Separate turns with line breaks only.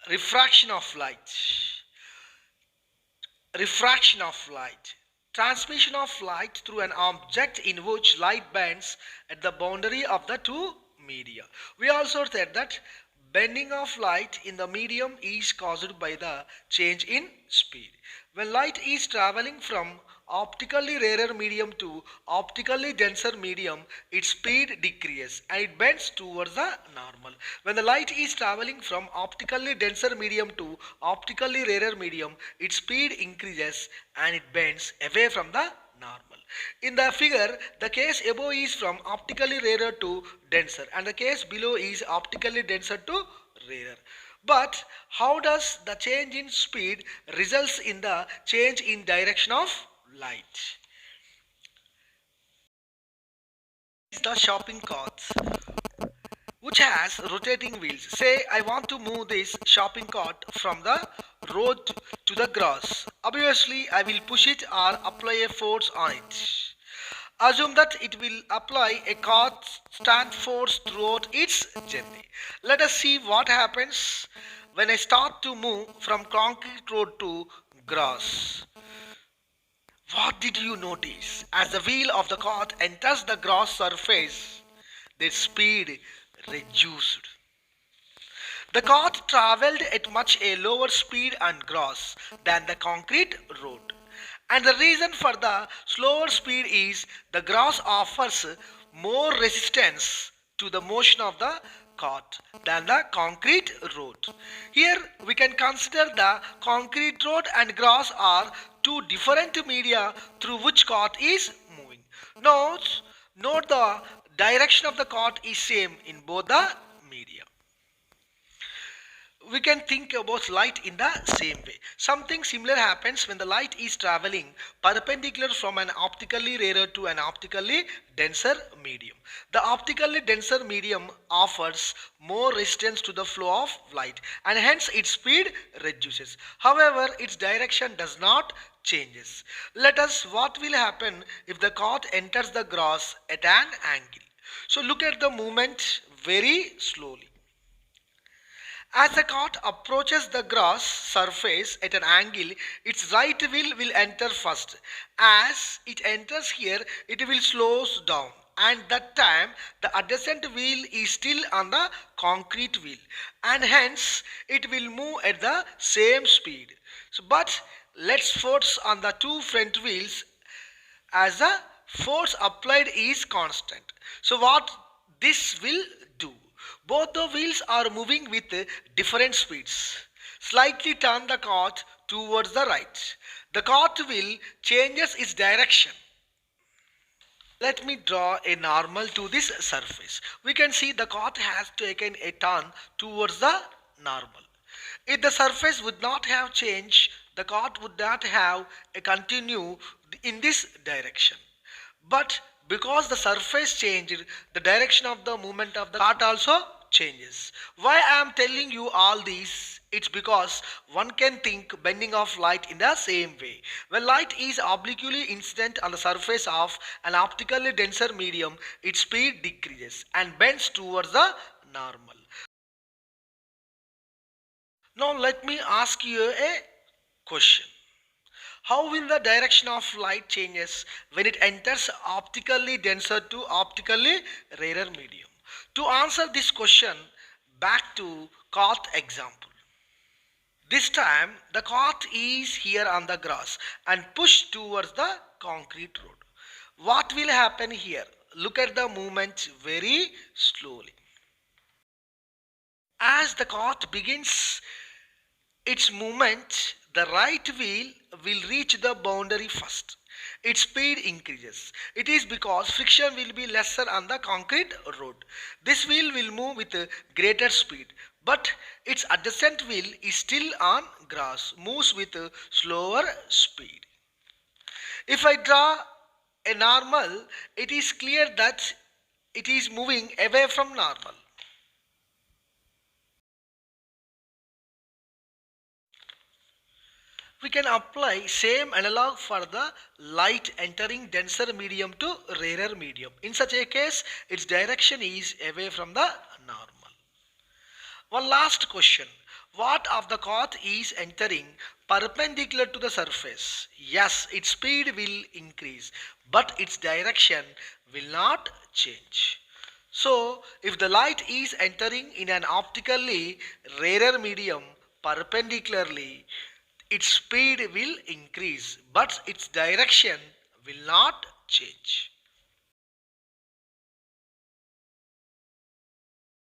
Refraction of light. Refraction of light. Transmission of light through an object in which light bends at the boundary of the two media. We also said that bending of light in the medium is caused by the change in speed. When light is traveling from optically rarer medium to optically denser medium, its speed decreases and it bends towards the normal. When the light is traveling from optically denser medium to optically rarer medium, its speed increases and it bends away from the normal. In the figure, the case above is from optically rarer to denser and the case below is optically denser to rarer. But how does the change in speed results in the change in direction of light? Is the shopping cart which has rotating wheels. Say I want to move this shopping cart from the road to the grass. Obviously I will push it or apply a force on it. Assume that it will apply a constant force throughout its journey. Let us see what happens when I start to move from concrete road to grass. What did you notice? As the wheel of the cart enters the grass surface, the speed reduced. The cart traveled at much a lower speed on grass than the concrete road. And the reason for the slower speed is the grass offers more resistance to the motion of the cart than the concrete road. Here we can consider the concrete road and grass are two different media through which cart is moving. Note the direction of the cart is same in both the media. We can think about light in the same way. Something similar happens when the light is traveling perpendicular from an optically rarer to an optically denser medium. The optically denser medium offers more resistance to the flow of light and hence its speed reduces. However, its direction does not changes. Let us what will happen if the cart enters the grass at an angle. So look at the movement very slowly. As the cart approaches the grass surface at an angle, its right wheel will enter first. As it enters here, it will slow down. And that time, the adjacent wheel is still on the concrete wheel. And hence, it will move at the same speed. But let's force on the two front wheels as the force applied is constant. So what this will do? Both the wheels are moving with different speeds. Slightly turn the cart towards the right. The cart wheel changes its direction. Let me draw a normal to this surface. We can see the cart has taken a turn towards the normal. If the surface would not have changed, the cart would not have a continue in this direction. But because the surface changed, the direction of the movement of the cart also changes. Why I am telling you all these? It's because one can think bending of light in the same way. When light is obliquely incident on the surface of an optically denser medium, its speed decreases and bends towards the normal. Now let me ask you a question. How will the direction of light changes when it enters optically denser to optically rarer medium? To answer this question, back to cart example. This time the cart is here on the grass and pushed towards the concrete road. What will happen here? Look at the movement very slowly. As the cart begins its movement, the right wheel will reach the boundary first. Its speed increases. It is because friction will be lesser on the concrete road. This wheel will move with a greater speed, but its adjacent wheel is still on grass, moves with a slower speed. If I draw a normal, it is clear that it is moving away from normal. We can apply same analog for the light entering denser medium to rarer medium. In such a case, its direction is away from the normal. One last question. What of the cloth is entering perpendicular to the surface? Yes, its speed will increase, but its direction will not change. So, if the light is entering in an optically rarer medium perpendicularly, its speed will increase, but its direction will not change.